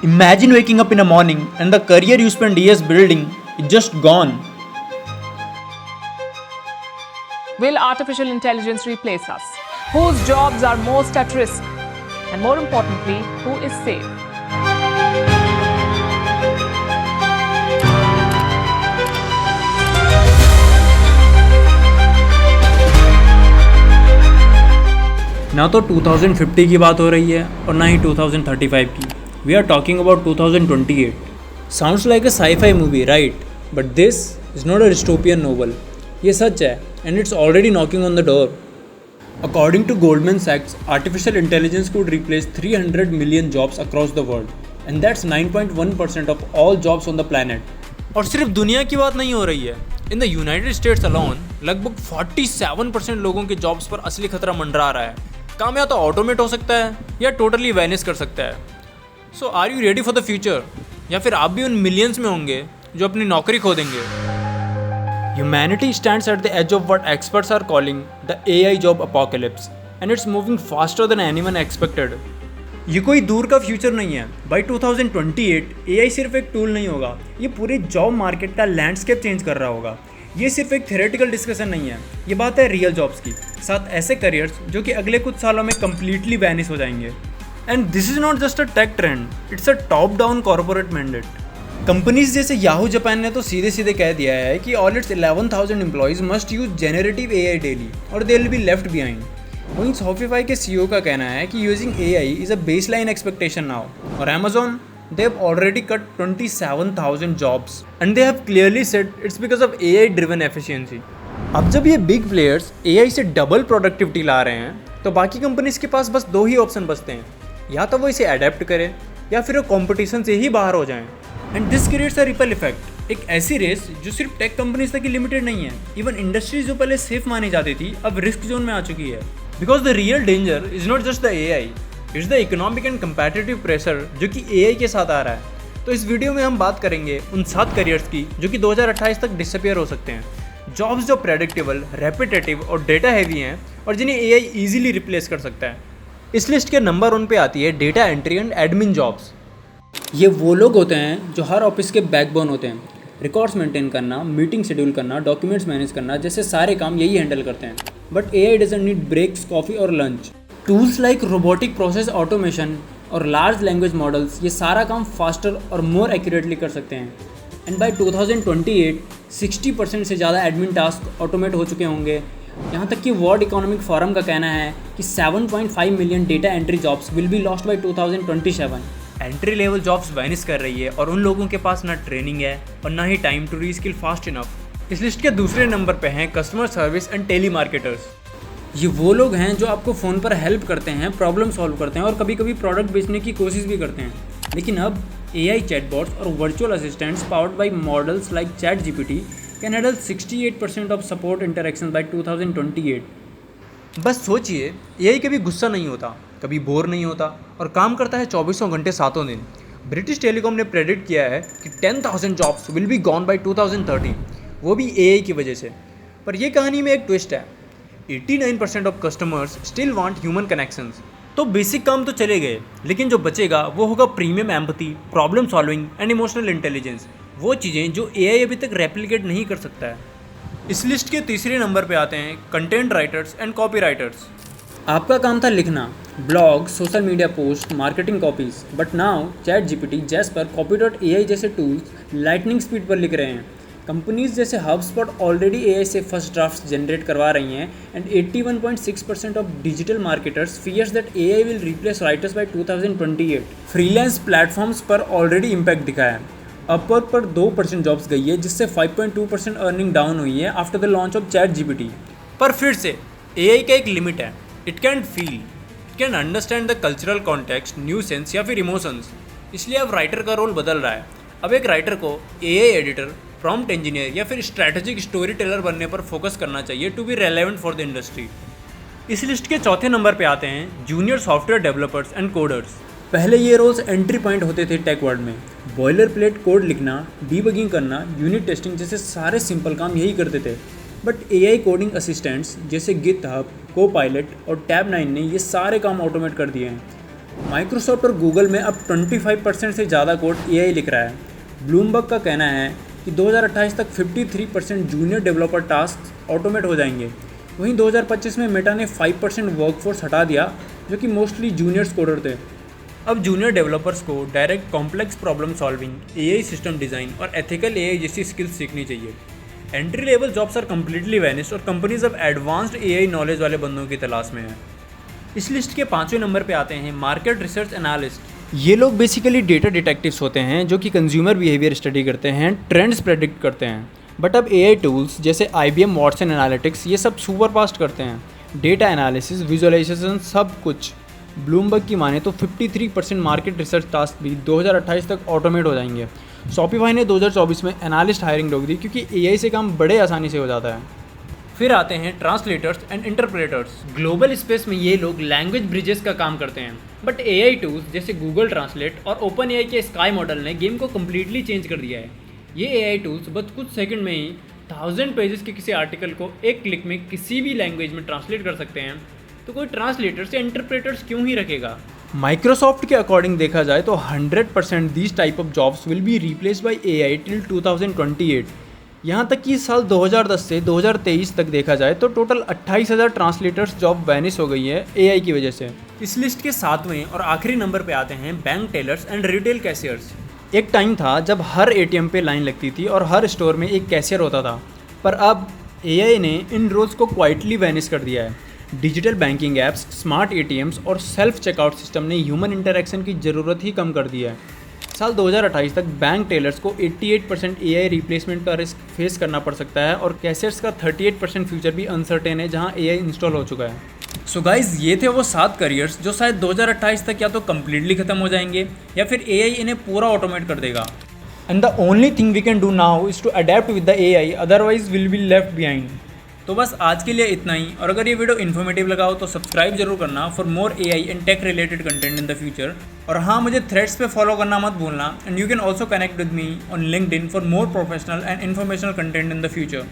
Imagine waking up in a morning and the career you spent years building is just gone. Will artificial intelligence replace us? Whose jobs are most at risk? And more importantly, who is safe? ना तो 2050 की बात हो रही है और ना ही 2035 की. We are talking about 2028. Sounds like a sci-fi movie, right? But this is not a dystopian novel. ये सच है and it's already knocking on the door. According to Goldman Sachs, artificial intelligence could replace 300 million jobs across the world. And that's 9.1% of all jobs on the planet. और सिर्फ दुनिया की बात नहीं हो रही है. In the United States alone, लगभग 47% लोगों के जॉब्स पर असली खतरा मंडरा रहा है. काम या तो ऑटोमेट हो सकता है या टोटली वैनिश कर सकता है. So are you ready for the future? या फिर आप भी उन मिलियंस में होंगे जो अपनी नौकरी खो देंगे? Humanity stands at the edge of what experts are calling the AI job apocalypse, and it's moving faster than anyone expected. ये कोई दूर का फ्यूचर नहीं है. By 2028 AI सिर्फ एक टूल नहीं होगा, ये पूरे जॉब मार्केट का लैंडस्केप चेंज कर रहा होगा. ये सिर्फ एक थ्योरेटिकल डिस्कशन नहीं है, ये बात है रियल जॉब्स की, साथ ऐसे करियर्स जो कि अगले कुछ सालों में कम्प्लीटली वैनिश हो जाएंगे. And this is not just a tech trend, it's a top down corporate mandate. Companies जैसे याहू जापान ने तो सीधे सीधे कह दिया है कि all its 11,000 employees must use generative AI daily और they will be left behind. वहीं शॉपिफाई के CEO का कहना है कि using AI is a baseline expectation now. और Amazon, they have already cut 27,000 jobs and they have clearly said it's because of AI driven efficiency. अब जब ये बिग प्लेयर्स AI से डबल प्रोडक्टिविटी ला रहे हैं तो बाकी कंपनीज के पास बस दो ही ऑप्शन बचते हैं, या तो वो इसे अडेप्ट करें या फिर वो कंपटीशन से ही बाहर हो जाएं. And this creates a ripple effect. एक ऐसी रेस जो सिर्फ टेक कंपनीज तक ही लिमिटेड नहीं है. इवन इंडस्ट्रीज जो पहले सेफ मानी जाती थी अब रिस्क जोन में आ चुकी है. Because the real danger is not just the AI, it's the economic and competitive pressure जो कि AI के साथ आ रहा है. तो इस वीडियो में हम बात करेंगे उन 7 करियर्स की जो कि 2028 तक डिसअपियर हो सकते हैं. जॉब्स जो प्रेडिक्टेबल, रेपिटेटिव और डेटा हैवी हैं और जिन्हें AI ईजिली रिप्लेस कर सकता है. इस लिस्ट के नंबर 1 पे आती है data entry and admin jobs. ये वो लोग होते हैं जो हर ऑफिस के बैकबोन होते हैं. रिकॉर्ड्स मेंटेन करना, मीटिंग शेड्यूल करना, डॉक्यूमेंट्स मैनेज करना जैसे सारे काम यही हैंडल करते हैं. But AI doesn't need breaks, coffee और लंच. Tools like robotic process automation और लार्ज लैंग्वेज मॉडल्स ये सारा काम फास्टर और मोर एक्यूरेटली कर सकते हैं. एंड बाय 2028 60% से ज़्यादा एडमिन टास्क ऑटोमेट हो चुके होंगे. यहाँ तक कि वर्ल्ड इकोनॉमिक फोरम का कहना है कि 7.5 million data entry jobs will be lost by 2027. Entry level jobs vanish कर रही है और उन लोगों के पास ना ट्रेनिंग है और ना ही time to reskill fast enough. इस लिस्ट के दूसरे नंबर पे हैं customer service and telemarketers. ये वो लोग हैं जो आपको फ़ोन पर हेल्प करते हैं, प्रॉब्लम सॉल्व करते हैं और कभी कभी प्रोडक्ट बेचने की कोशिश भी करते हैं. लेकिन अब AI चैटबॉट्स और virtual assistants powered by models like ChatGPT can handle 68% of support interaction by 2028. बस सोचिए, AI कभी गुस्सा नहीं होता, कभी बोर नहीं होता और काम करता है 24 घंटे 7 दिन. ब्रिटिश टेलीकॉम ने प्रेडिक्ट किया है कि 10,000 jobs will be gone by 2030, वो भी AI की वजह से. पर यह कहानी में एक ट्विस्ट है. 89% of customers still want human connections. तो बेसिक काम तो चले गए, लेकिन जो बचेगा वो होगा premium empathy, problem solving and emotional intelligence. वो चीज़ें जो AI अभी तक रेप्लिकेट नहीं कर सकता है. इस लिस्ट के तीसरे नंबर पे आते हैं content writers and copy writers. आपका काम था लिखना, blog, social media post, marketing copies. But now ChatGPT, Jasper, Copy.ai जैसे टूल्स लाइटनिंग स्पीड पर लिख रहे हैं. कंपनीज जैसे HubSpot ऑलरेडी AI से फर्स्ट ड्राफ्ट जनरेट करवा रही हैं. And 81.6% of digital marketers fears that AI will replace writers by 2028. Freelance platforms पर ऑलरेडी इम्पैक्ट दिखा है. अपवर्क पर 2% जॉब्स गई है, जिससे 5.2% अर्निंग डाउन हुई है after the launch of ChatGPT. पर फिर से AI का एक लिमिट है. It can feel, it can understand the cultural context, new sense या फिर इमोशंस. इसलिए अब राइटर का रोल बदल रहा है. अब एक राइटर को AI एडिटर, प्रॉम्प्ट इंजीनियर या फिर स्ट्रैटेजिक स्टोरी टेलर बनने पर फोकस करना चाहिए to be relevant for the industry. इस लिस्ट के चौथे नंबर पे आते हैं junior software developers and coders. पहले ये रोल्स एंट्री पॉइंट होते थे टेक वर्ल्ड में. बॉयलर प्लेट कोड लिखना, डीबगिंग करना, यूनिट टेस्टिंग जैसे सारे सिंपल काम यही करते थे. बट AI कोडिंग असिस्टेंट्स जैसे GitHub, Copilot और Tab9 ने ये सारे काम ऑटोमेट कर दिए हैं. माइक्रोसॉफ्ट और गूगल में अब 25% से ज़्यादा कोड AI लिख रहा है। ब्लूमबर्ग का कहना है कि 2028 तक 53% जूनियर डेवलपर टास्क ऑटोमेट हो जाएंगे। वहीं 2025 में मेटा ने 5% वर्कफोर्स हटा दिया, जो कि मोस्टली जूनियर्स कोडर थे। अब जूनियर डेवलपर्स को direct complex problem solving, AI system design और एथिकल AI जैसी स्किल्स सीखनी चाहिए। Entry level jobs are completely vanished और कंपनीज अब एडवांस्ड AI नॉलेज वाले बंदों की तलाश में है। इस लिस्ट के 5वें नंबर पे आते हैं मार्केट रिसर्च एनालिस्ट। ये लोग बेसिकली डेटा डिटेक्टिव्स होते हैं जो कि कंज्यूमर बिहेवियर स्टडी करते हैं, ट्रेंड्स प्रेडिक्ट करते हैं। बट अब AI टूल्स जैसे IBM वाटसन एनालिटिक्स ये सब सुपर फास्ट करते हैं। डेटा एनालिसिस, विजुअलाइजेशन, सब कुछ। ब्लूमबर्ग की माने तो 53% मार्केट रिसर्च टास्क भी 2028 तक ऑटोमेट हो जाएंगे। शॉपिफाई ने 2024 में एनालिस्ट हायरिंग रोक दी क्योंकि AI से काम बड़े आसानी से हो जाता है। फिर आते हैं translators and interpreters. Global space में ये लोग लैंग्वेज ब्रिजेस का काम करते हैं। बट AI टूल्स जैसे गूगल ट्रांसलेट और OpenAI के स्काई मॉडल ने गेम को कम्प्लीटली चेंज कर दिया है। ये AI टूल्स बस कुछ सेकंड में ही 1000 पेजेस के किसी आर्टिकल को एक क्लिक में किसी भी लैंग्वेज में ट्रांसलेट कर सकते हैं, तो कोई ट्रांसलेटर्स या इंटरप्रेटर्स क्यों ही रखेगा। माइक्रोसॉफ्ट के अकॉर्डिंग देखा जाए तो 100% these type of jobs will be replaced by AI till 2028। यहाँ तक कि साल 2010 से 2023 तक देखा जाए तो टोटल 28,000 ट्रांसलेटर्स जॉब वैनिश हो गई है AI की वजह से। इस लिस्ट के 7वें और आखिरी नंबर पे आते हैं bank tellers and retail cashiers. एक टाइम था जब हर ATM पे लाइन लगती थी और हर स्टोर में एक कैशियर होता था, पर अब AI ने इन रोल्स को क्वाइटली वैनिश कर दिया है। Digital banking apps, smart ATMs और सेल्फ चेकआउट सिस्टम ने ह्यूमन इंटरैक्शन की ज़रूरत ही कम कर दी है। साल 2028 तक बैंक टेलर्स को 88% AI रिप्लेसमेंट का रिस्क फेस करना पड़ सकता है और कैशियर्स का 38% फ्यूचर भी अनसर्टेन है जहां AI इंस्टॉल हो चुका है। सो गाइज, ये थे वो 7 करियर्स जो शायद 2028 तक या तो कम्प्लीटली खत्म हो जाएंगे या फिर AI इन्हें पूरा ऑटोमेट कर देगा। And the only thing we can do now is to adapt with the AI, otherwise will be left behind. तो बस आज के लिए इतना ही, और अगर ये वीडियो इन्फॉर्मेटिव लगा हो तो सब्सक्राइब जरूर करना for more AI and tech related content in the future. और हाँ, मुझे थ्रेड्स पे फॉलो करना मत भूलना, and you can also connect with me on LinkedIn for more professional and informational content in the future.